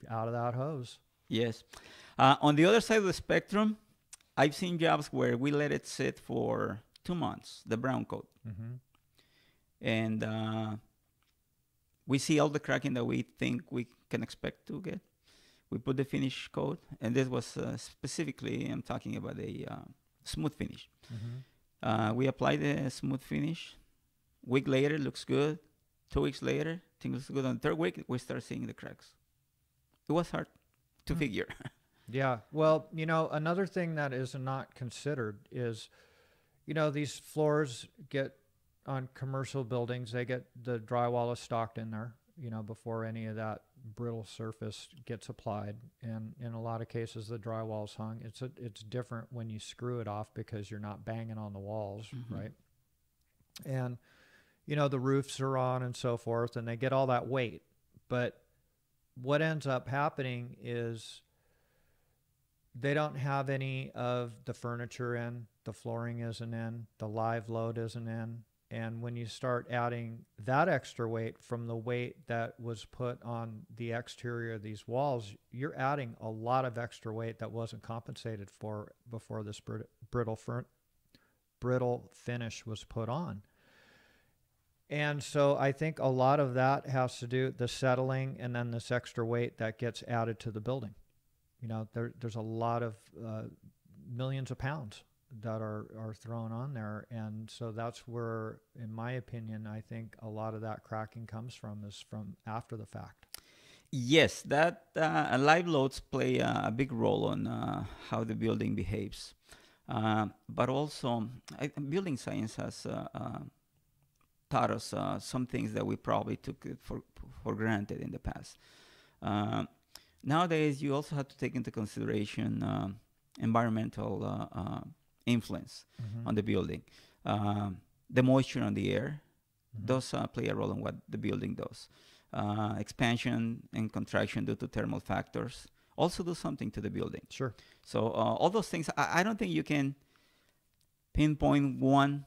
out of that hose. Yes. On the other side of the spectrum, I've seen jobs where we let it sit for 2 months, the brown coat, Mm-hmm. and we see all the cracking that we think we can expect to get. We put the finish coat, and this was specifically, I'm talking about a smooth finish. Mm-hmm. We apply the smooth finish. Week later, looks good. 2 weeks later, things looks good. On the third week, we start seeing the cracks. It was hard to figure. Yeah. Well, another thing that is not considered is, these floors get on commercial buildings, they get the drywall is stocked in there, before any of that brittle surface gets applied. And in a lot of cases, the drywall's hung. It's different when you screw it off because you're not banging on the walls, right? And, the roofs are on and so forth, and they get all that weight. But what ends up happening is they don't have any of the furniture in, the flooring isn't in, the live load isn't in. And when you start adding that extra weight from the weight that was put on the exterior of these walls, you're adding a lot of extra weight that wasn't compensated for before this brittle finish was put on. And so I think a lot of that has to do with the settling and then this extra weight that gets added to the building. There's a lot of millions of pounds that are thrown on there. And so that's where, in my opinion, I think a lot of that cracking comes from, is from after the fact. Yes, that live loads play a big role on how the building behaves. But also, building science has taught us some things that we probably took for granted in the past. Nowadays, you also have to take into consideration environmental influence on the building. The moisture on the air does play a role in what the building does. Expansion and contraction due to thermal factors also do something to the building. Sure. So all those things, I don't think you can pinpoint one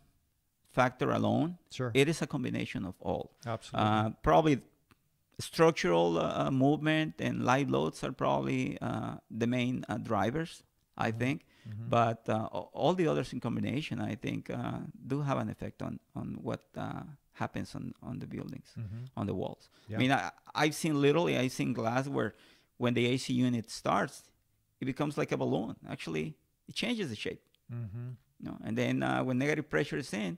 factor alone. Sure. It is a combination of all. Absolutely. Probably structural movement and live loads are probably the main drivers, I think. But all the others in combination, I think, do have an effect on what happens on the buildings, on the walls. Yeah. I mean, I've seen glass where when the AC unit starts, it becomes like a balloon. Actually, it changes the shape. And then when negative pressure is in,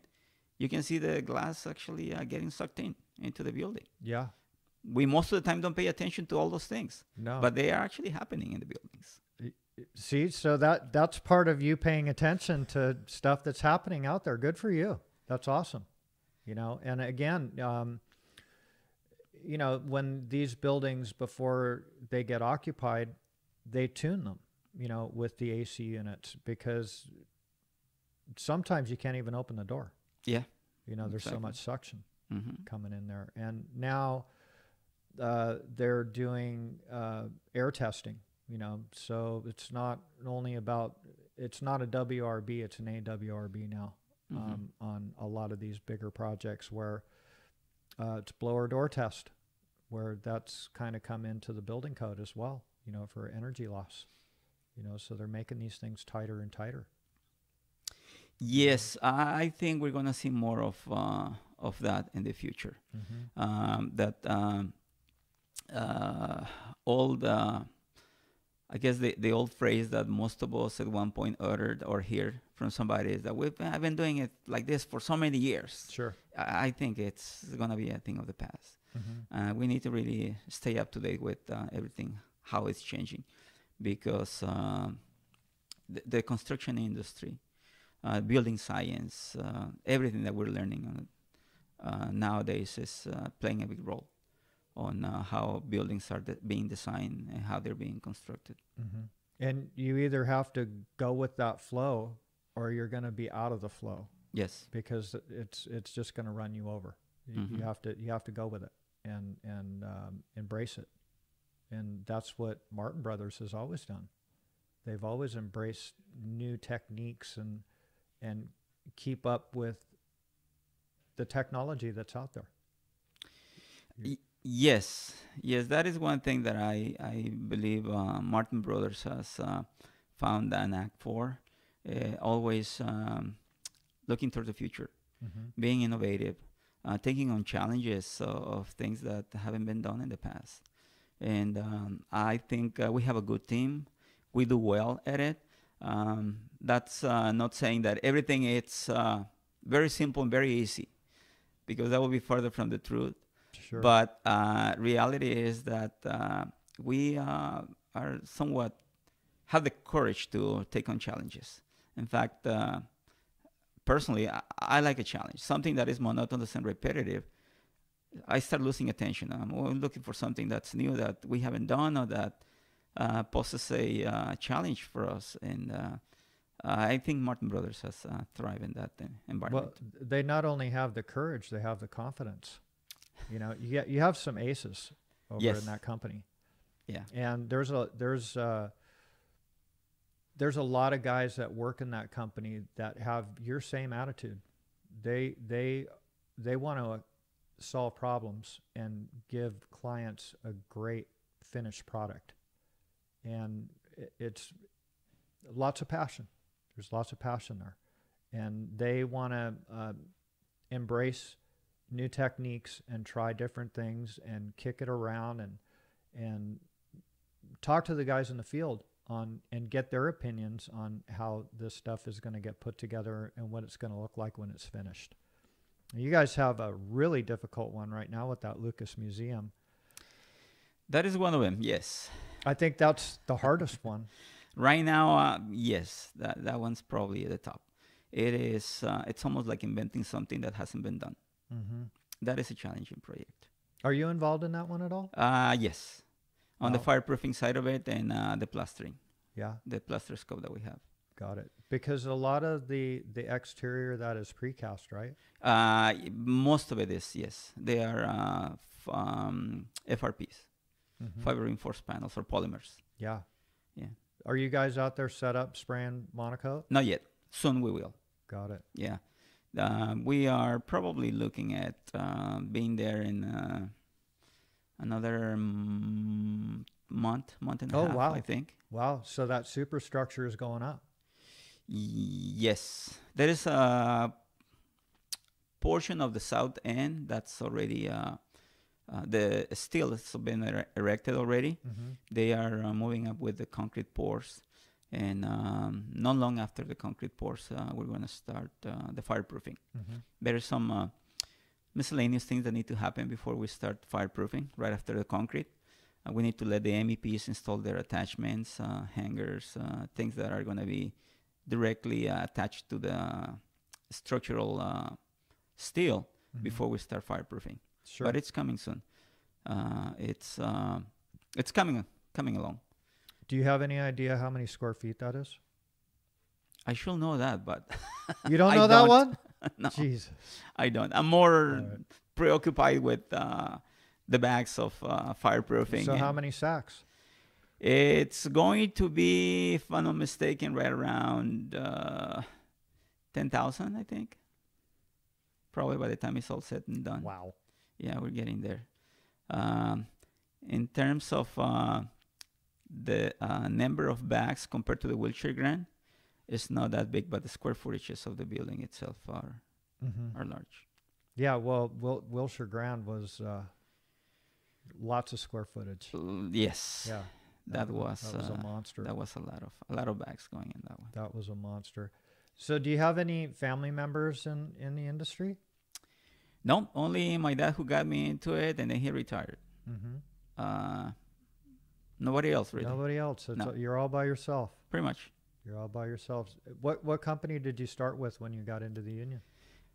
you can see the glass actually getting sucked into the building. Yeah. We most of the time don't pay attention to all those things. No. But they are actually happening in the buildings. See, so that's part of you paying attention to stuff that's happening out there. Good for you. That's awesome. And again, when these buildings, before they get occupied, they tune them, with the AC units, because sometimes you can't even open the door. Yeah. There's Exactly. so much suction coming in there. And now they're doing air testing, so it's not only about, it's not a WRB, it's an AWRB now on a lot of these bigger projects where it's blower door test, where that's kind of come into the building code as well, for energy loss, so they're making these things tighter and tighter. Yes, I think we're gonna see more of that in the future. I guess the old phrase that most of us at one point uttered or hear from somebody is that I've been doing it like this for so many years. Sure. I think it's gonna be a thing of the past. We need to really stay up to date with everything, how it's changing, because the construction industry, building science, everything that we're learning nowadays is playing a big role on how buildings are being designed and how they're being constructed. And you either have to go with that flow or you're going to be out of the flow. Yes. Because it's just going to run you over. You have to go with it and embrace it. And that's what Martin Brothers has always done. They've always embraced new techniques and keep up with the technology that's out there. Yes, yes, that is one thing that I believe Martin Brothers has found an act for. Always looking toward the future, Mm-hmm. being innovative, taking on challenges of things that haven't been done in the past. And I think we have a good team. We do well at it. That's not saying that everything is very simple and very easy, because that will be further from the truth. Sure. But reality is that we are somewhat have the courage to take on challenges. In fact, personally, I like a challenge, something that is monotonous and repetitive. I start losing attention. I'm always looking for something that's new that we haven't done, or that poses a challenge for us. And I think Martin Brothers has thrived in that environment. Well, they not only have the courage, they have the confidence. You know, you have some aces over Yes. in that company, Yeah. and there's a lot of guys that work in that company that have your same attitude. They want to solve problems and give clients a great finished product, and it's lots of passion. There's lots of passion there, and they want to embrace new techniques and try different things and kick it around and talk to the guys in the field on and get their opinions on how this stuff is going to get put together and what it's going to look like when it's finished. You guys have a really difficult one right now with that Lucas Museum. That is one of them, yes. I think that's the hardest one. Right now, yes, that one's probably at the top. It is, it's almost like inventing something that hasn't been done. Mm-hmm. That is a challenging project. Are you involved in that one at all? Yes, on the fireproofing side of it, and the plastering, Yeah, the plaster scope that we have. got it. Because a lot of the exterior that is precast, right? Most of it is, yes. They are FRPs, Mm-hmm. fiber reinforced panels, or polymers. Yeah. Yeah. Are you guys out there set up spraying monocoat? Not yet. Soon we will. Got it. Yeah. We are probably looking at being there in another month and a Oh, half, wow. I think. Wow. So that superstructure is going up. Yes. There is a portion of the south end that's already, the steel has been erected already. Mm-hmm. They are moving up with the concrete pours. And not long after the concrete pours, we're going to start the fireproofing. Mm-hmm. There are some miscellaneous things that need to happen before we start fireproofing right after the concrete. We need to let the MEPs install their attachments, hangers, things that are going to be directly attached to the structural steel before we start fireproofing. Sure. But it's coming soon. It's coming along. Do you have any idea how many square feet that is? I should know that, but You don't I know that don't. one? No, Jesus. I don't. I'm more All right. preoccupied with the bags of fireproofing. So how many sacks? It's going to be, if I'm not mistaken, right around 10,000, I think. Probably by the time it's all said and done. Wow. Yeah, we're getting there. In terms of the number of bags compared to the wheelchair grand, it's not that big, but the square footages of the building itself are large. Yeah, well, Wilshire Grand was lots of square footage. Yes. Yeah. That was a monster. That was a lot of bags going in that one. That was a monster. So do you have any family members in the industry? No, only my dad who got me into it, and then he retired. Mm-hmm. Nobody else really. Nobody else. No. You're all by yourself. Pretty much. You're all by yourselves. What company did you start with when you got into the union?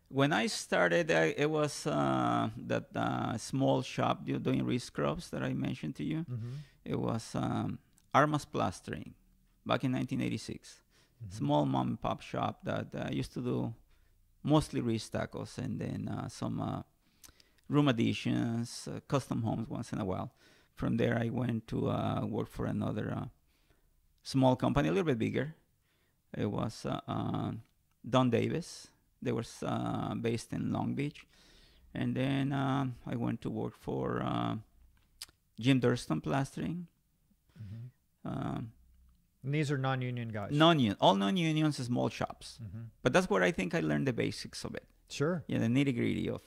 When I started, it was that small shop doing re-scrubs that I mentioned to you. Mm-hmm. It was Armas Plastering back in 1986. Mm-hmm. Small mom and pop shop that used to do mostly stuccos and then some room additions, custom homes once in a while. From there, I went to work for another small company, a little bit bigger. It was Don Davis. They were based in Long Beach. And then I went to work for Jim Durston Plastering. Um, And these are non-union guys. all non-unions, small shops. But that's where I think I learned the basics of it. Sure. Yeah, the nitty-gritty of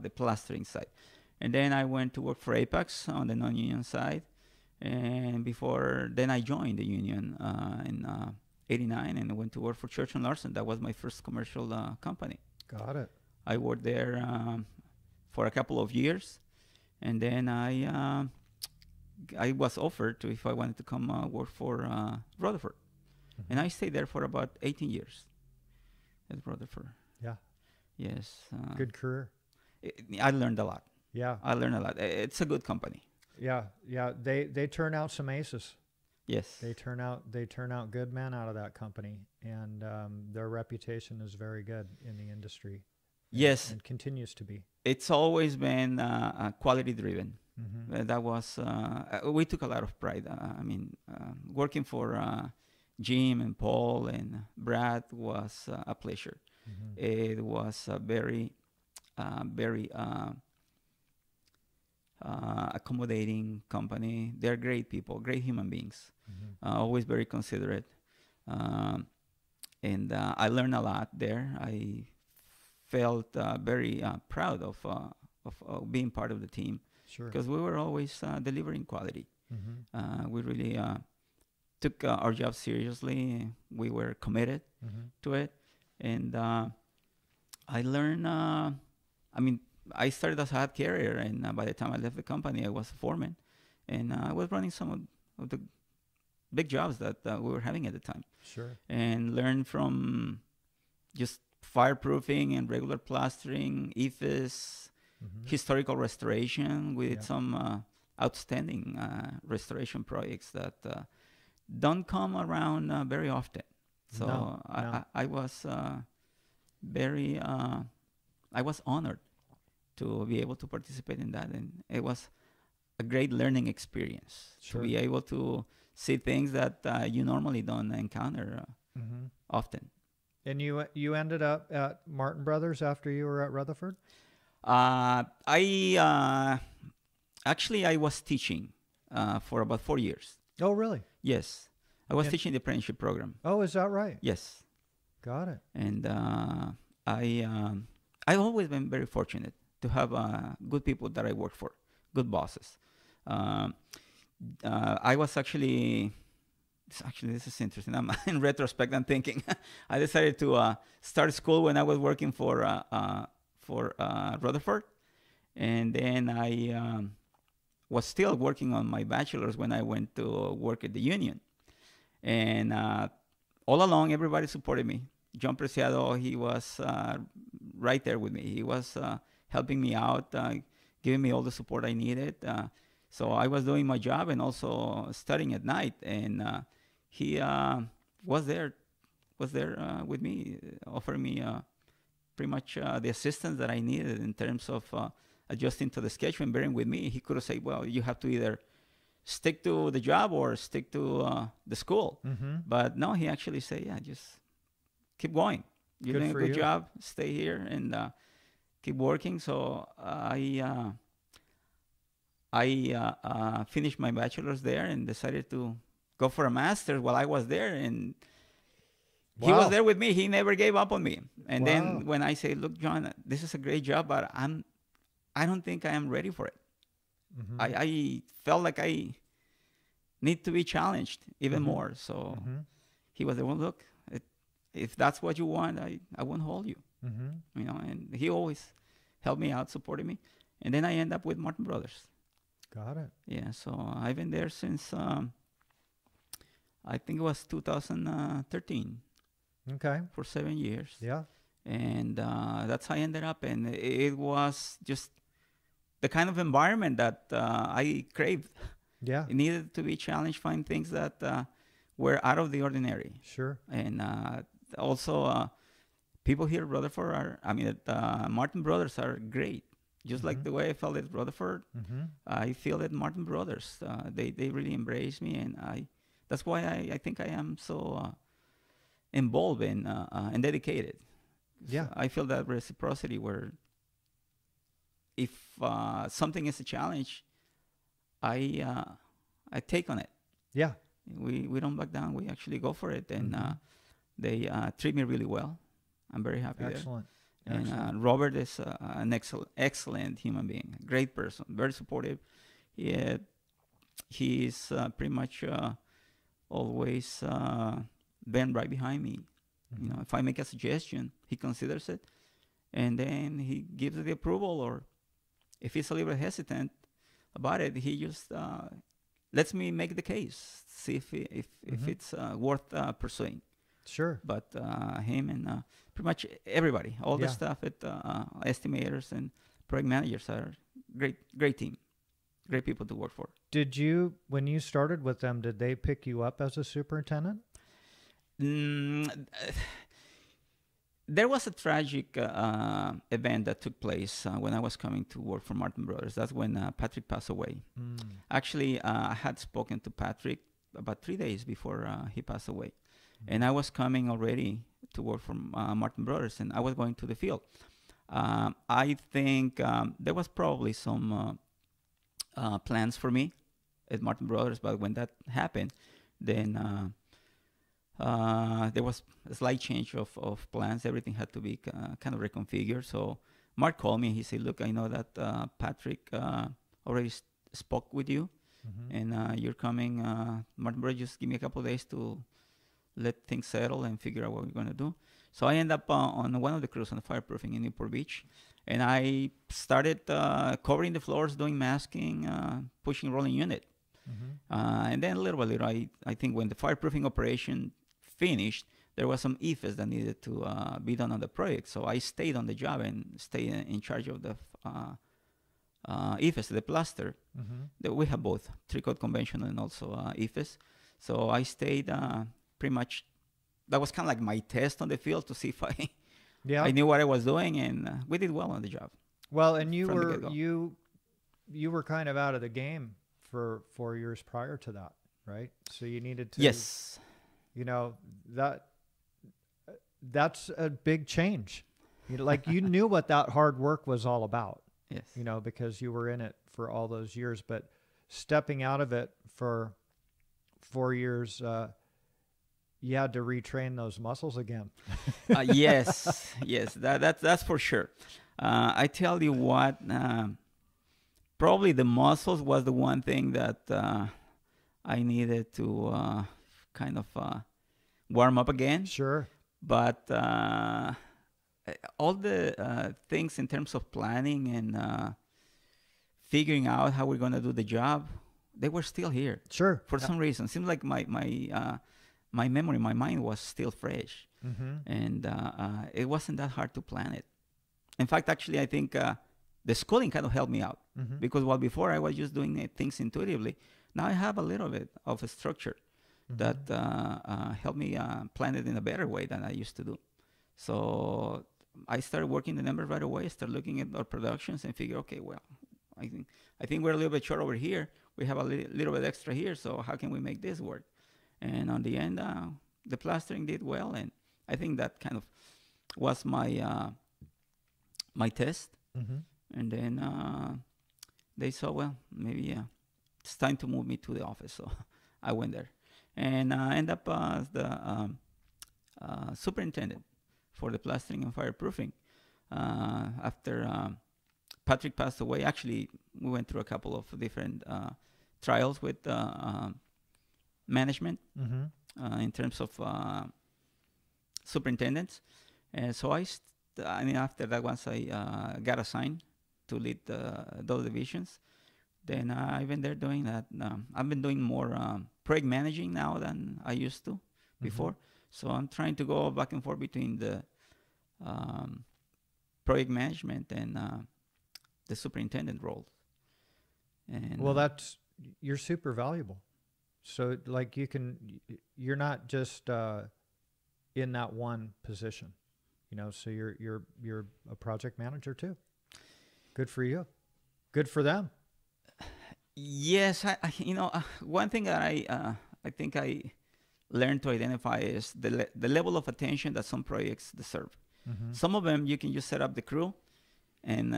the plastering side. And then I went to work for Apex on the non-union side. And before then, I joined the union in '89 and I went to work for Church and Larson. That was my first commercial company. Got it. I worked there for a couple of years, and then I was offered to if I wanted to come work for Rutherford, and I stayed there for about 18 years at Rutherford. Yeah. Yes. Good career. I learned a lot. Yeah. I learned a lot. It's a good company. Yeah. Yeah. They turn out some aces. Yes. They turn out good men out of that company, and their reputation is very good in the industry. Yes. And continues to be. It's always been quality driven. That was we took a lot of pride. Working for Jim and Paul and Brad was a pleasure. It was a very accommodating company. They're great people, great human beings, always very considerate. And I learned a lot there. I felt very proud of being part of the team. Sure. Because we were always delivering quality. We really took our job seriously. We were committed to it. And I learned, I started as a hat carrier, and by the time I left the company, I was a foreman. And I was running some of the big jobs that we were having at the time. Sure. And learned from just fireproofing and regular plastering, eifs, historical restoration with some outstanding restoration projects that don't come around very often. So No. I was I was honored to be able to participate in that, and it was a great learning experience. Sure. To be able to see things that you normally don't encounter often. And you ended up at Martin Brothers after you were at Rutherford? I was teaching for about 4 years. Oh, really? Yes. I was teaching the apprenticeship program. Oh, is that right? Yes. Got it. And I've always been very fortunate to have good people that I work for, good bosses. I was actually, this is interesting. In retrospect, I'm thinking I decided to start school when I was working for Rutherford, and then I was still working on my bachelor's when I went to work at the union. And all along, everybody supported me. John Preciado, he was right there with me. He was helping me out, giving me all the support I needed. So I was doing my job and also studying at night. And he was there with me, offering me pretty much the assistance that I needed in terms of adjusting to the schedule and bearing with me. He could have said, well, you have to either stick to the job or stick to the school. But no, he actually said, yeah, just keep going. You're doing a good job. Stay here and keep working. So I finished my bachelor's there and decided to go for a master's while I was there. And he was there with me. He never gave up on me. And then when I say, look, John, this is a great job, but I don't think I am ready for it. I felt like I need to be challenged even more. So he was the one, look, if that's what you want, I won't hold you. You know, and he always helped me out, supported me. And then I end up with Martin Brothers. Got it. Yeah, so I've been there since I think it was 2013. Okay. For 7 years. Yeah. And that's how I ended up. And it was just the kind of environment that I craved. Yeah. It needed to be challenged, find things that were out of the ordinary. Sure. And also, people here at Rutherford Martin Brothers are great. Just like the way I felt at Rutherford, I feel at Martin Brothers. They really embrace me, and that's why I think I am so involved and dedicated. Yeah. I feel that reciprocity where something is a challenge, I take on it. Yeah. We don't back down. We actually go for it, and they treat me really well. I'm very happy Excellent. there. Excellent. And Robert is an excellent human being, great person, very supportive. He's pretty much always been right behind me. You know, if I make a suggestion, he considers it, and then he gives the approval. Or if he's a little hesitant about it, he just lets me make the case, see if it's worth pursuing. Sure. But him and pretty much everybody, all the staff at estimators and project managers are great team, great people to work for. Did you, when you started with them, did they pick you up as a superintendent? There was a tragic event that took place when I was coming to work for Martin Brothers. That's when Patrick passed away. Actually, I had spoken to Patrick about 3 days before he passed away. And I was coming already to work for Martin Brothers, and I was going to the field. I think there was probably some plans for me at Martin Brothers, but when that happened, then there was a slight change of plans. Everything had to be kind of reconfigured. So Mark called me and he said, look, I know that Patrick already spoke with you, and you're coming. Martin Brothers, just give me a couple of days to let things settle and figure out what we're going to do. So I ended up on one of the crews on the fireproofing in Newport Beach, and I started covering the floors, doing masking, pushing rolling unit. And then little by little, I think when the fireproofing operation finished, there was some eifs that needed to be done on the project. So I stayed on the job and stayed in charge of the eifs, the plaster. We have both, three-coat conventional and also eifs. So I stayed pretty much. That was kind of like my test on the field to see if I knew what I was doing, and we did well on the job. Well, and you were kind of out of the game for 4 years prior to that, right? So you needed to. Yes. You know, that's a big change. You knew what that hard work was all about. Yes. You know, because you were in it for all those years, but stepping out of it for 4 years, you had to retrain those muscles again. Yes, that's for sure. I tell you what, probably the muscles was the one thing that I needed to kind of warm up again. Sure. But all the things in terms of planning and figuring out how we're going to do the job, they were still here. Sure. For some reason. Seems like my memory, my mind was still fresh. And it wasn't that hard to plan it. In fact, actually, I think the schooling kind of helped me out. Because while before I was just doing things intuitively, now I have a little bit of a structure that helped me plan it in a better way than I used to do. So I started working the numbers right away, started looking at our productions and figure, okay, well, I think we're a little bit short over here. We have a little bit extra here, so how can we make this work? And on the end, the plastering did well, and I think that kind of was my my test. And then they saw, well, maybe it's time to move me to the office, so I went there. And I ended up as the superintendent for the plastering and fireproofing. After Patrick passed away, actually, we went through a couple of different trials with management in terms of superintendents. And so after that, once I got assigned to lead those divisions, then I've been there doing that. I've been doing more project managing now than I used to before. So I'm trying to go back and forth between the project management and the superintendent role. And well, you're super valuable. So like you're not just in that one position, you know, so you're a project manager too. Good for you. Good for them. Yes, one thing that I think I learned to identify is the level of attention that some projects deserve. Some of them you can just set up the crew and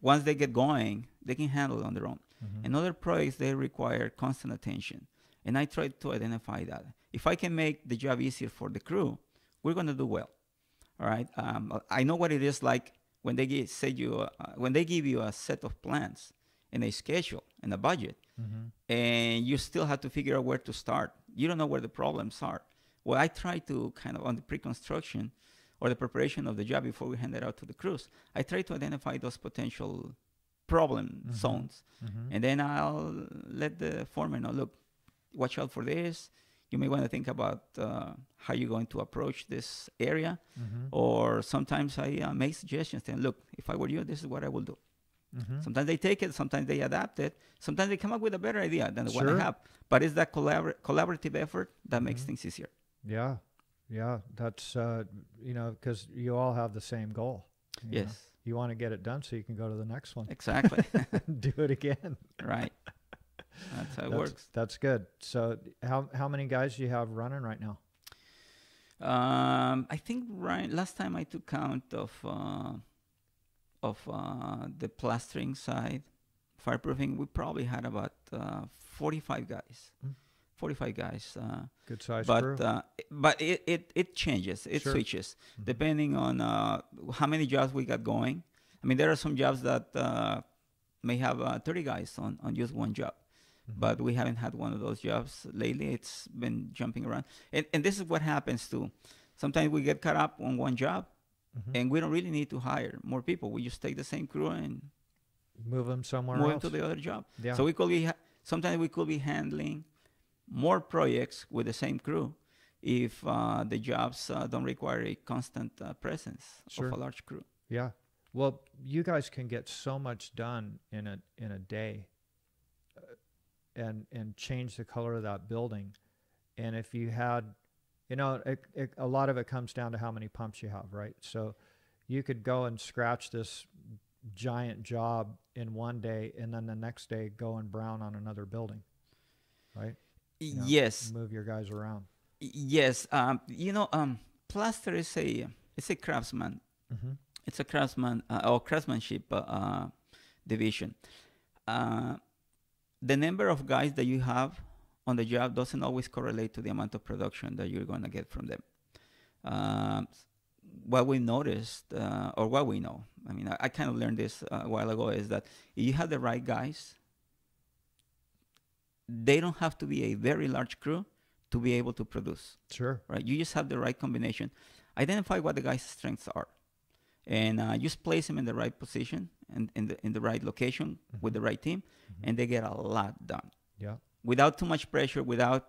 once they get going, they can handle it on their own. And other projects, they require constant attention. And I try to identify that. If I can make the job easier for the crew, we're going to do well. All right. I know what it is like when they when they give you a set of plans and a schedule and a budget, and you still have to figure out where to start. You don't know where the problems are. Well, I try to kind of on the pre-construction or the preparation of the job before we hand it out to the crews, I try to identify those potential problem zones. And then I'll let the foreman know, look, watch out for this. You may want to think about how you're going to approach this area. Or sometimes I make suggestions and look, if I were you, this is what I will do. Sometimes they take it, sometimes they adapt it, sometimes they come up with a better idea than the one I have. But it's that collaborative effort that makes things easier. Yeah. Yeah. That's, you know, because you all have the same goal. You know? You want to get it done so you can go to the next one. Exactly. Do it again. Right. That's how it works. That's good. So how many guys do you have running right now? I think last time I took count of the plastering side, fireproofing, we probably had about 45 guys. 45 guys. Good size crew. But it changes. It switches depending on how many jobs we got going. I mean, there are some jobs that may have 30 guys on just one job. But we haven't had one of those jobs lately. It's been jumping around. And this is what happens too. Sometimes we get caught up on one job and we don't really need to hire more people. We just take the same crew and move them somewhere move else. them to the other job. Yeah. So we could be, sometimes we could be handling more projects with the same crew if the jobs don't require a constant presence of a large crew. Yeah. Well, you guys can get so much done in a day. And change the color of that building. And if you had, you know, a lot of it comes down to how many pumps you have, right? So you could go and scratch this giant job in one day and then the next day go and brown on another building, right? You know, yes. Move your guys around. Yes. You know, plaster is it's a craftsman. It's a craftsman or craftsmanship division. The number of guys that you have on the job doesn't always correlate to the amount of production that you're going to get from them. What we noticed, or what we know, I mean, I kind of learned this a while ago, is that if you have the right guys, they don't have to be a very large crew to be able to produce. Sure. Right? You just have the right combination. Identify what the guy's strengths are. And just place them in the right position and in the right location with the right team, and they get a lot done. Yeah. Without too much pressure,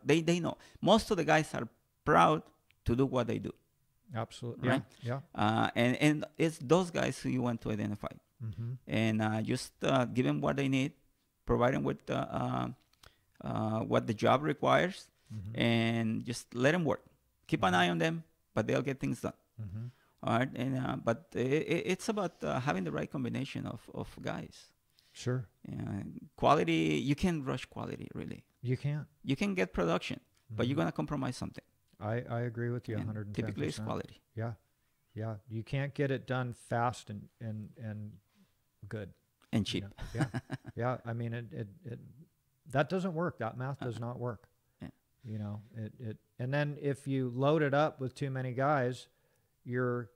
they know. Most of the guys are proud to do what they do. Absolutely. Right? Yeah. And it's those guys who you want to identify. And just give them what they need, provide them with what the job requires, and just let them work. Keep an eye on them, but they'll get things done. All right, and but it's about having the right combination of guys. Sure. Quality, you can't rush quality, really. You can't. You can get production, but you're gonna compromise something. I agree with you 110%. Typically, it's quality. Yeah, yeah. You can't get it done fast and good and cheap. You know? Yeah. I mean, it that doesn't work. That math does not work. Yeah. You know, and then if you load it up with too many guys, you're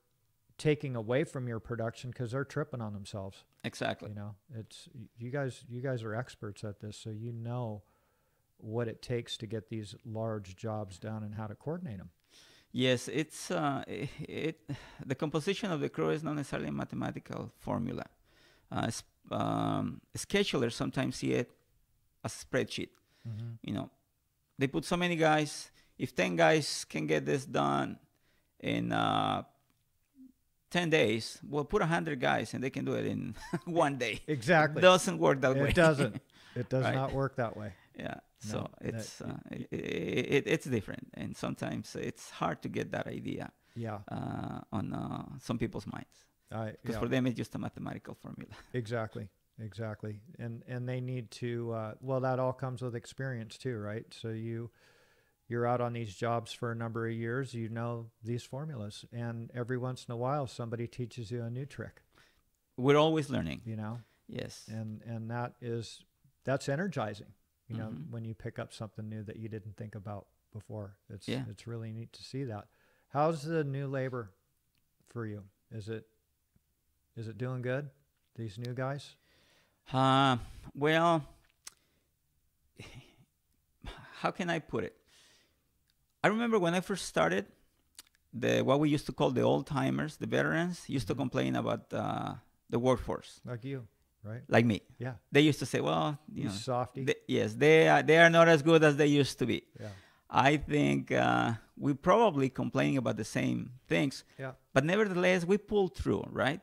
taking away from your production because they're tripping on themselves. Exactly. You know, it's you guys are experts at this, so you know what it takes to get these large jobs done and how to coordinate them. Yes, it's the composition of the crew is not necessarily a mathematical formula. Schedulers sometimes see it as a spreadsheet. You know, they put so many guys. If 10 guys can get this done in 10 days, we'll put 100 guys and they can do it in one day. Exactly. It doesn't work that way. It doesn't. It does Right? not work that way. Yeah. No, So it's different, and sometimes it's hard to get that idea. Yeah. On some people's minds, because for them it's just a mathematical formula. Exactly. And they need to. Well, that all comes with experience too, right? So you're out on these jobs for a number of years. You know these formulas, and every once in a while somebody teaches you a new trick. We're always learning. you know, Yes. and that's energizing, you know, Mhm. when you pick up something new that you didn't think about before. Yeah. It's really neat to see that. How's the new labor for you? Is it doing good? These new guys? Uh, well, how can I put it? I remember when I first started, what we used to call the old timers, the veterans, used to Mhm. complain about the workforce, Like you, right? like me. Yeah. They used to say, "Well, You softy. yes, they are not as good as they used to be." Yeah. I think we probably complaining about the same things, Yeah. but nevertheless, we pulled through, right?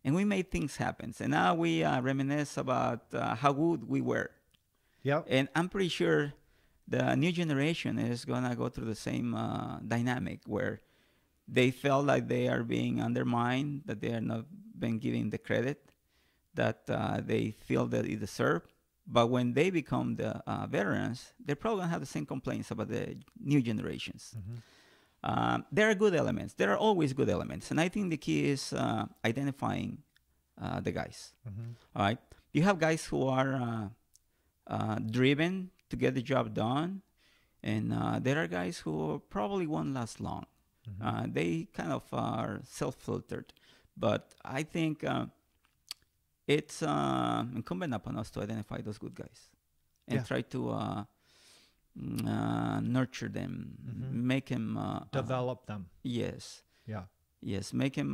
And we made things happen. And now we reminisce about how good we were. Yep. And I'm pretty sure the new generation is going to go through the same dynamic where they felt like they are being undermined, that they are not being given the credit that they feel that they deserve. But when they become the veterans, they're probably going to have the same complaints about the new generations. Mm-hmm. There are good elements. There are always good elements. And I think the key is identifying the guys. Mm-hmm. All right. You have guys who are driven to get the job done. And there are guys who probably won't last long. Mm-hmm. They kind of are self-filtered. But I think it's incumbent upon us to identify those good guys and Yeah. try to nurture them, Mm-hmm. make them Develop them. yes, Yeah. yes, make them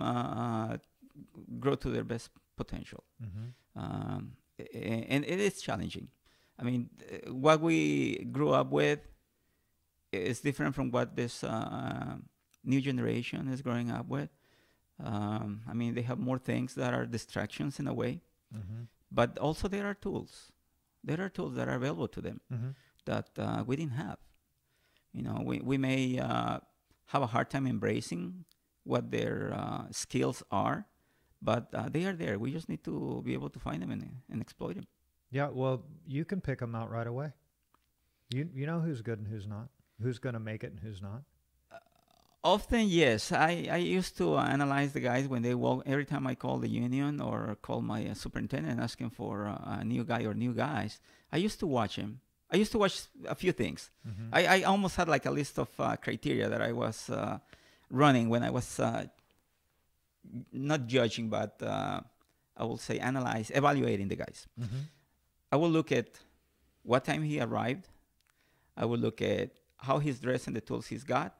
grow to their best potential. Mm-hmm. And it is challenging. I mean, what we grew up with is different from what this new generation is growing up with. I mean, they have more things that are distractions in a way, Mm-hmm. but also there are tools. There are tools that are available to them Mm-hmm. that we didn't have. You know, we may have a hard time embracing what their skills are, but they are there. We just need to be able to find them and exploit them. Yeah. Well, you can pick them out right away. You know who's good and who's not. Who's going to make it and who's not. Often, yes. I used to analyze the guys when they walk. Every time I call the union or call my superintendent asking for a new guy or new guys, I used to watch him. I used to watch a few things. Mm-hmm. I almost had like a list of criteria that I was running when I was not judging, but I will say evaluating the guys. Mm-hmm. I will look at what time he arrived. I will look at how he's dressed and the tools he's got,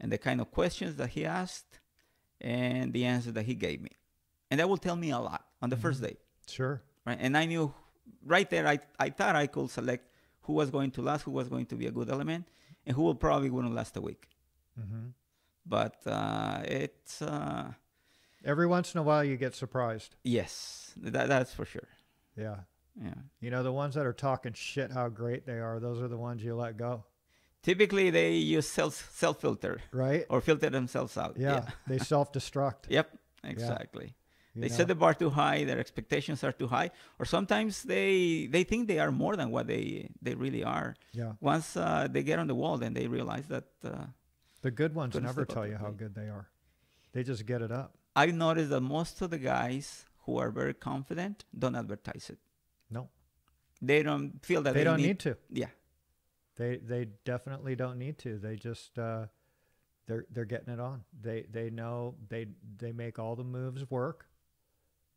and the kind of questions that he asked, and the answer that he gave me. And that will tell me a lot on the first day. Sure. Right? And I knew right there, I thought I could select who was going to last, who was going to be a good element, and who will probably wouldn't last a week. Mm-hmm. But it's... Every once in a while you get surprised. yes, that's for sure. Yeah. Yeah. You know, the ones that are talking shit how great they are, those are the ones you let go. Typically, they use self-filter Right? or filter themselves out. Yeah. They self-destruct. Yep, exactly. You They know? set the bar too high, their expectations are too high, or sometimes they think they are more than what they really are. Yeah. Once they get on the wall, then they realize that... The good ones couldn't never step up tell to you the how plate. good they are. They just get it up. I've noticed that most of the guys who are very confident don't advertise it. No. They don't feel that They don't need to. Yeah. They definitely don't need to. They just they're getting it on. They know they make all the moves work,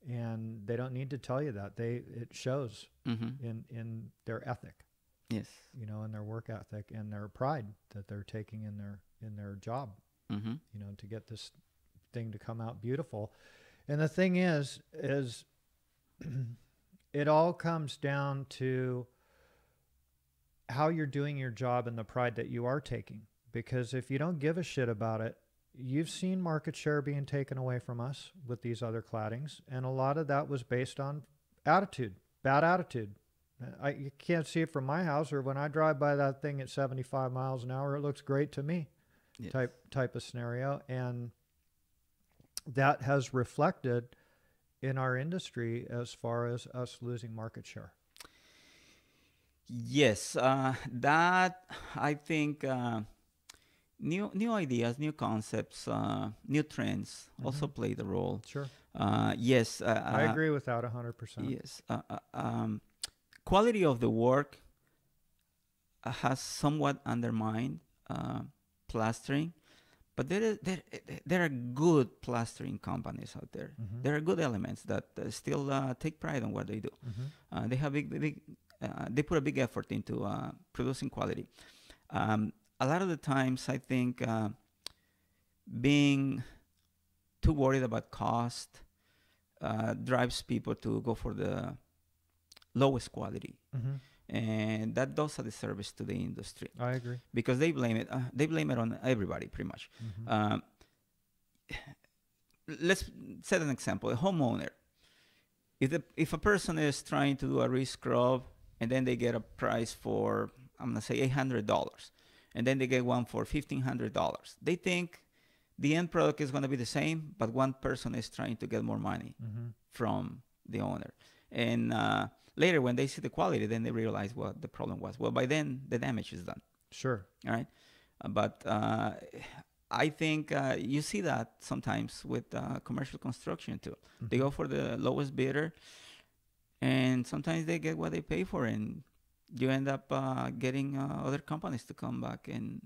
and they don't need to tell you that. It shows Mm-hmm. in their ethic, Yes. you know, in their work ethic and their pride that they're taking in their job, Mm-hmm. you know, to get this thing to come out beautiful. And the thing is it all comes down to how you're doing your job and the pride that you are taking. Because if you don't give a shit about it, you've seen market share being taken away from us with these other claddings. And a lot of that was based on attitude, bad attitude. You can't see it from my house, or when I drive by that thing at 75 miles an hour, it looks great to me. Yes. Type of scenario. And that has reflected in our industry as far as us losing market share. Yes, that I think new ideas, new concepts, new trends also play the role. Sure. Yes. I agree with that 100%. Yes. Quality of the work has somewhat undermined plastering, but there are good plastering companies out there. Mm-hmm. There are good elements that still take pride on what they do. Mm-hmm. They have they put a big effort into producing quality. A lot of the times, I think being too worried about cost drives people to go for the lowest quality, Mm-hmm. and that does a disservice to the industry I agree. because they blame it. They blame it on everybody, pretty much. Mm-hmm. Let's set an example. A homeowner. If a person is trying to do a re-scrub and then they get a price for, I'm gonna say $800, and then they get one for $1,500, they think the end product is gonna be the same, but one person is trying to get more money Mm-hmm. from the owner. And later, when they see the quality, then they realize what the problem was. Well, by then the damage is done. Sure. All right, but I think you see that sometimes with commercial construction too. Mm-hmm. They go for the lowest bidder, and sometimes they get what they pay for, and you end up getting other companies to come back and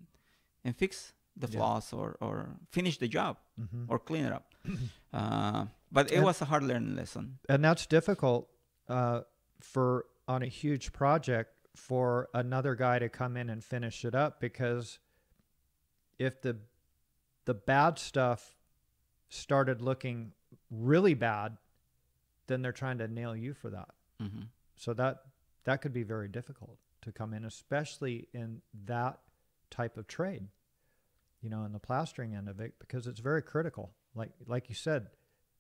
fix the flaws or finish the job Mm-hmm. or clean it up. But it was a hard learning lesson. And that's difficult for on a huge project for another guy to come in and finish it up, because if the bad stuff started looking really bad, then they're trying to nail you for that. Mm-hmm. So that could be very difficult to come in, especially in that type of trade, you know, in the plastering end of it, because it's very critical. Like you said,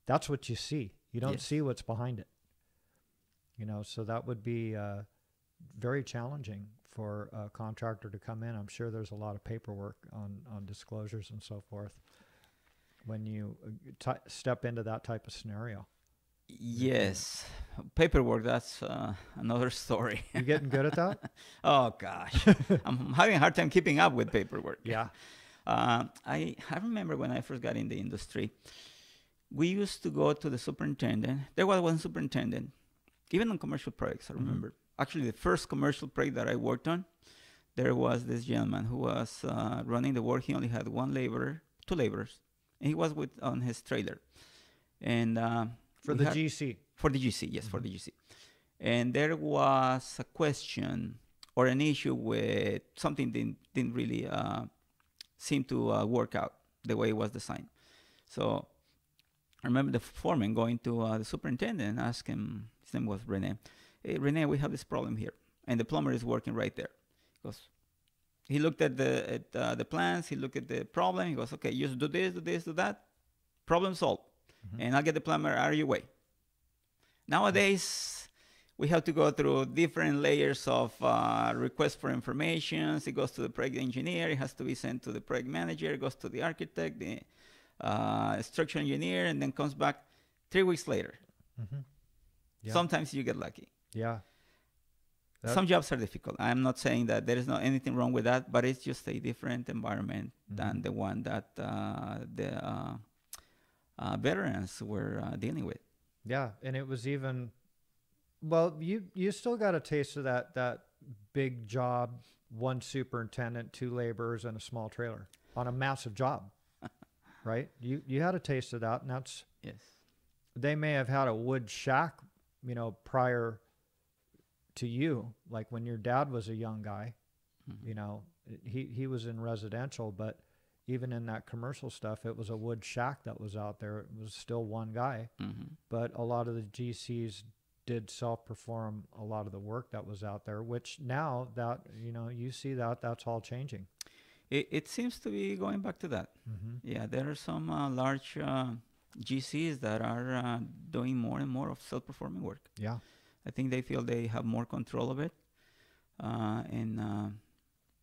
that's what you see. You don't see what's behind it. You know, so that would be very challenging for a contractor to come in. I'm sure there's a lot of paperwork on disclosures and so forth when you step into that type of scenario. Yes, paperwork, that's another story. You getting good at that? Oh, gosh. I'm having a hard time keeping up with paperwork. Yeah. I remember when I first got in the industry, we used to go to the superintendent. There was one superintendent, even on commercial projects, I remember. Mm-hmm. Actually, the first commercial project that I worked on, there was this gentleman who was running the work. He only had two laborers, and he was on his trailer. And for the GC. For the GC, yes, mm-hmm. for the GC. And there was a question or an issue with something didn't really seem to work out the way it was designed. So I remember the foreman going to the superintendent and asked him, his name was Rene, "Hey, Rene, we have this problem here. And the plumber is working right there." Because he looked at the plans, he looked at the problem, he goes, "Okay, you just do this, do this, do that, problem solved. Mm-hmm. And I'll get the plumber out of your way." Nowadays, we have to go through different layers of requests for information. It goes to the project engineer, it has to be sent to the project manager, it goes to the architect, the structural engineer, and then comes back 3 weeks later. Mm-hmm. Yeah. Sometimes you get lucky. Yeah. Some jobs are difficult. I'm not saying that there is not anything wrong with that, but it's just a different environment mm-hmm. than the one that the veterans were dealing with. Yeah, and it was even, well, you still got a taste of that big job, one superintendent, 2 laborers, and a small trailer on a massive job, right? You had a taste of that, and that's, yes. They may have had a wood shack, you know, prior to you, like when your dad was a young guy, mm-hmm. you know, he was in residential, but even in that commercial stuff, it was a wood shack that was out there. It was still one guy, mm-hmm. but a lot of the GCs did self-perform a lot of the work that was out there, which now that, you know, you see that's all changing. It seems to be going back to that. Mm-hmm. Yeah, there are some large GCs that are doing more and more of self-performing work. Yeah. I think they feel they have more control of it, and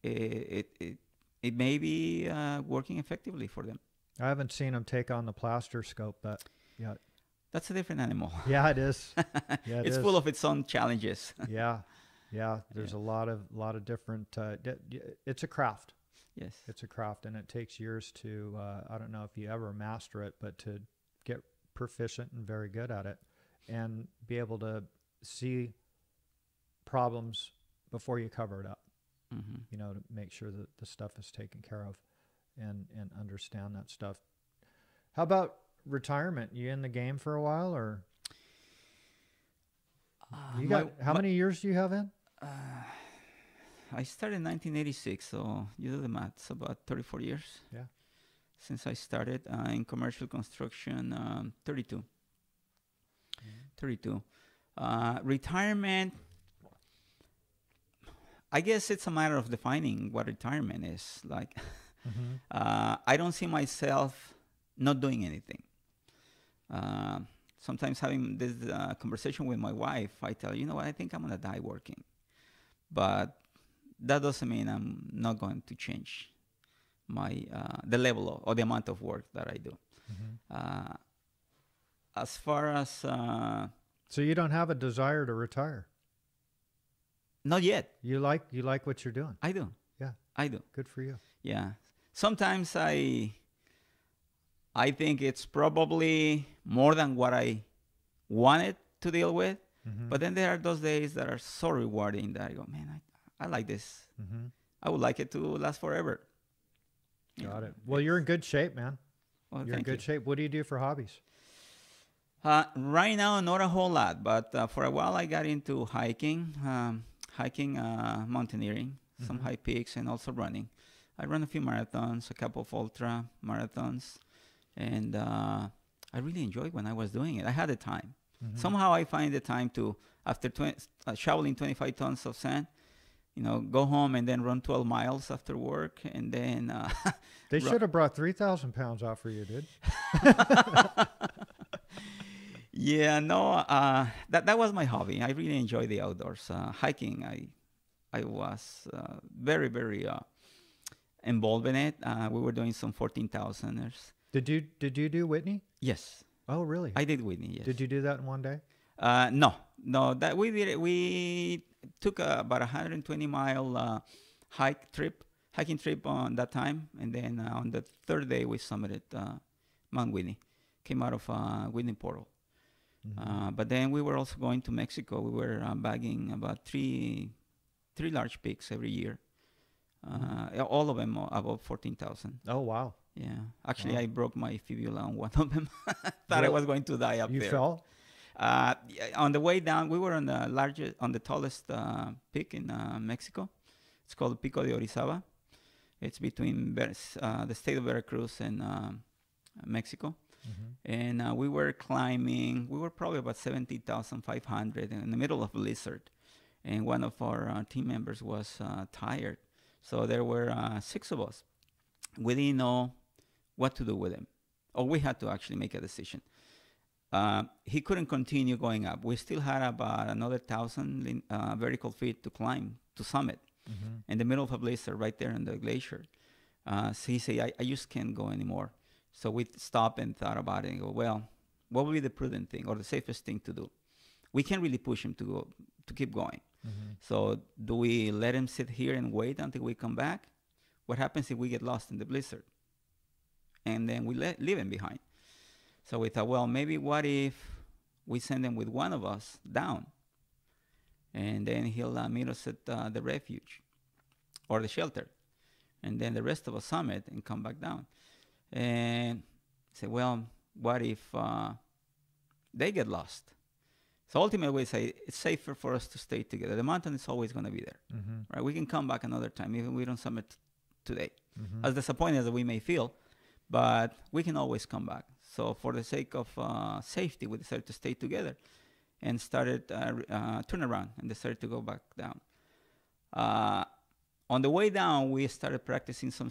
it may be working effectively for them. I haven't seen them take on the plaster scope, but yeah. That's a different animal. Yeah, it is. Yeah, it's full of its own challenges. Yeah. There's a lot of different. It's a craft. Yes, it's a craft, and it takes years to. I don't know if you ever master it, but to proficient and very good at it, and be able to see problems before you cover it up. You know, to make sure that the stuff is taken care of, and understand that stuff. How about retirement? You in the game for a while, or you got how many years do you have in? I started in 1986, so you do the math. It's about 34 years. Yeah. Since I started in commercial construction, 32. 32. Retirement, I guess it's a matter of defining what retirement is. Like, I don't see myself not doing anything. Sometimes having this conversation with my wife, I tell her, you know what, I think I'm going to die working. But that doesn't mean I'm not going to change my the level or the amount of work that I do. As far as so you don't have a desire to retire? Not yet. You like what you're doing? I do. Yeah, I do. good for you. Yeah. Sometimes I think it's probably more than what I wanted to deal with. But then there are those days that are so rewarding that I go, man, I like this. I would like it to last forever. Got it. Well, you're in good shape, man. Well, you're in good shape. What do you do for hobbies? Right now, not a whole lot, but for a while I got into hiking, mountaineering, some high peaks, and also running. I run a few marathons, a couple of ultra marathons, and I really enjoyed when I was doing it. I had the time. Somehow I find the time to, after shoveling 25 tons of sand, you know, go home and then run 12 miles after work, and then they should have brought 3,000 pounds off for you, dude. Yeah, no, that was my hobby. I really enjoy the outdoors. Hiking, I was very, very involved in it. We were doing some 14,000ers. Did you do Whitney? Yes. Oh, really? I did Whitney, yes. Did you do that in one day? No, that we did it. We took about 120-mile hiking trip on that time, and then on the third day we summited Mount Whitney. Came out of Whitney Portal. But then we were also going to Mexico. We were bagging about three large peaks every year. All of them about 14,000. Oh, wow. Yeah. Actually, I broke my fibula on one of them. Thought I was going to die up there. You fell? On the way down, we were on the tallest peak in Mexico. It's called Pico de Orizaba. It's between the state of Veracruz and Mexico. And we were climbing. We were probably about 70,500 in the middle of a blizzard. And one of our team members was tired. So there were 6 of us. We didn't know what to do with him. Or we had to actually make a decision. He couldn't continue going up. We still had about another 1,000 vertical feet to climb to summit in the middle of a blizzard right there in the glacier. So he said, I just can't go anymore. So we stopped and thought about it and go, well, what would be the prudent thing or the safest thing to do? We can't really push him to keep going. So do we let him sit here and wait until we come back? What happens if we get lost in the blizzard? And then we leave him behind. So we thought, well, maybe what if we send him with one of us down? And then he'll meet us at the refuge or the shelter. And then the rest of us summit and come back down. And say, well, what if they get lost? So ultimately, we say it's safer for us to stay together. The mountain is always going to be there, right? We can come back another time, even if we don't summit today. As disappointed as we may feel, but we can always come back. So for the sake of safety, we decided to stay together and started turn around and decided to go back down. On the way down, we started practicing some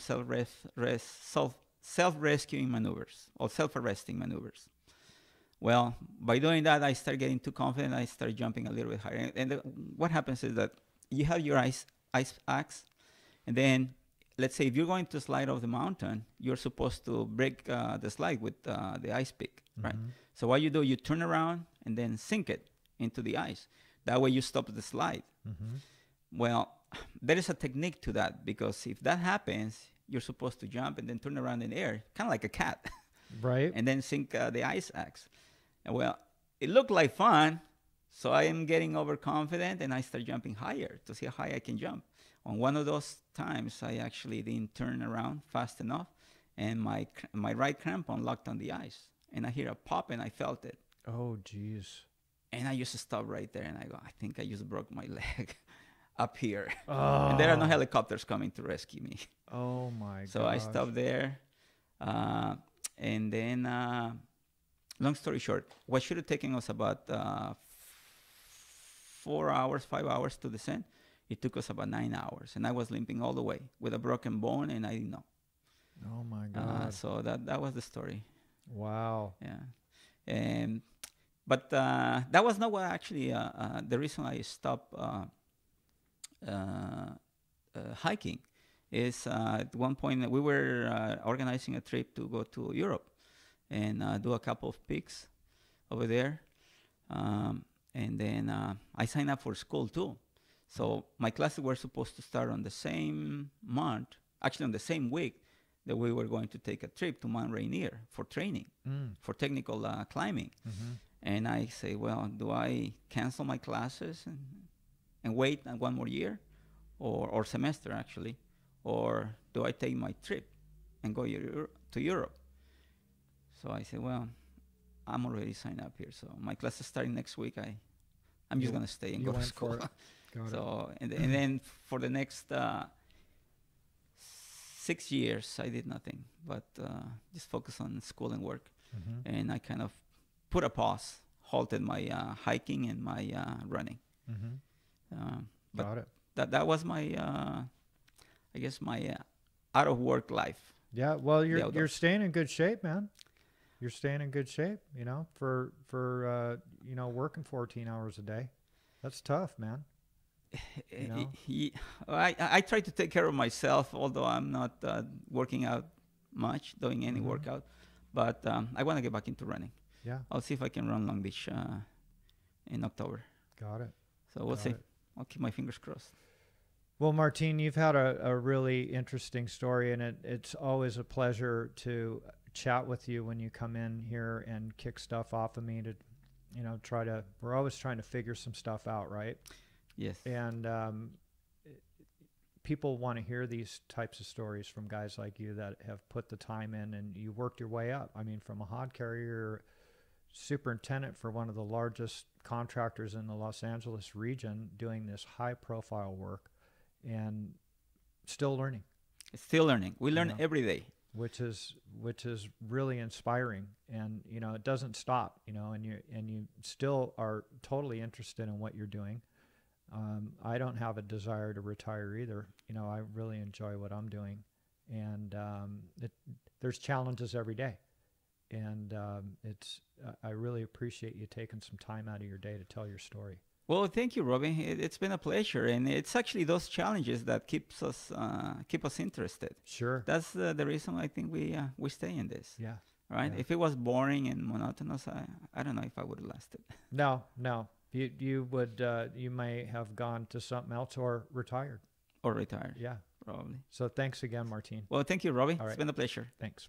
self-rescuing maneuvers or self-arresting maneuvers. Well, by doing that, I started getting too confident. I started jumping a little bit higher. And what happens is that you have your ice axe, and then let's say if you're going to slide off the mountain, you're supposed to break the slide with the ice pick, right? So what you do, you turn around and then sink it into the ice. That way you stop the slide. Well, there is a technique to that, because if that happens, you're supposed to jump and then turn around in the air, kind of like a cat. Right. and then sink the ice axe. And well, it looked like fun, so I am getting overconfident, and I start jumping higher to see how high I can jump. On one of those times, I actually didn't turn around fast enough, and my right crampon locked on the ice, and I hear a pop, and I felt it. Oh, geez. And I just stopped right there, and I go, I think I just broke my leg up here. Oh. And there are no helicopters coming to rescue me. Oh, my So gosh. I stopped there. And then, long story short, what should have taken us about 4 hours, 5 hours to descend, it took us about 9 hours. And I was limping all the way with a broken bone, and I didn't know. Oh, my God. So that was the story. Wow. Yeah. But that was not what actually the reason I stopped hiking. Is at one point we were organizing a trip to go to Europe and do a couple of peaks over there. And then I signed up for school too. So my classes were supposed to start on the same month, actually on the same week that we were going to take a trip to Mount Rainier for training, for technical climbing. Mm-hmm. And I say, well, do I cancel my classes and wait one more year or semester actually? Or do I take my trip and go to Europe? So I said, well, I'm already signed up here. So my class is starting next week. I'm just going to stay and go to school. So, and then for the next 6 years, I did nothing but just focus on school and work. Mm-hmm. And I kind of put a pause, halted my hiking and my running. Mm-hmm. But Got it. That was my... I guess my out of work life. Yeah, well, you're staying in good shape, man. You're staying in good shape, for working 14 hours a day. That's tough, man. I try to take care of myself, although I'm not working out much, doing any workout. But I want to get back into running. Yeah. I'll see if I can run Long Beach in October. Got it. So we'll see. I'll keep my fingers crossed. Well, Martin, you've had a really interesting story, and it's always a pleasure to chat with you when you come in here and kick stuff off of me to, we're always trying to figure some stuff out, right? Yes. And people want to hear these types of stories from guys like you that have put the time in and you worked your way up. I mean, from a hod carrier, superintendent for one of the largest contractors in the Los Angeles region, doing this high-profile work. And still learning. Still learning. We learn every day, which is really inspiring. And it doesn't stop. And you still are totally interested in what you're doing. I don't have a desire to retire either. I really enjoy what I'm doing, and there's challenges every day. And I really appreciate you taking some time out of your day to tell your story. Well, thank you, Robin. It's been a pleasure, and it's actually those challenges that keep us interested. Sure. That's the reason I think we stay in this. Yeah. Right. Yeah. If it was boring and monotonous, I don't know if I would have lasted. No. You would you may have gone to something else or retired. Or retired. Yeah. Probably. So thanks again, Martin. Well, thank you, Robbie. All right. It's been a pleasure. Thanks.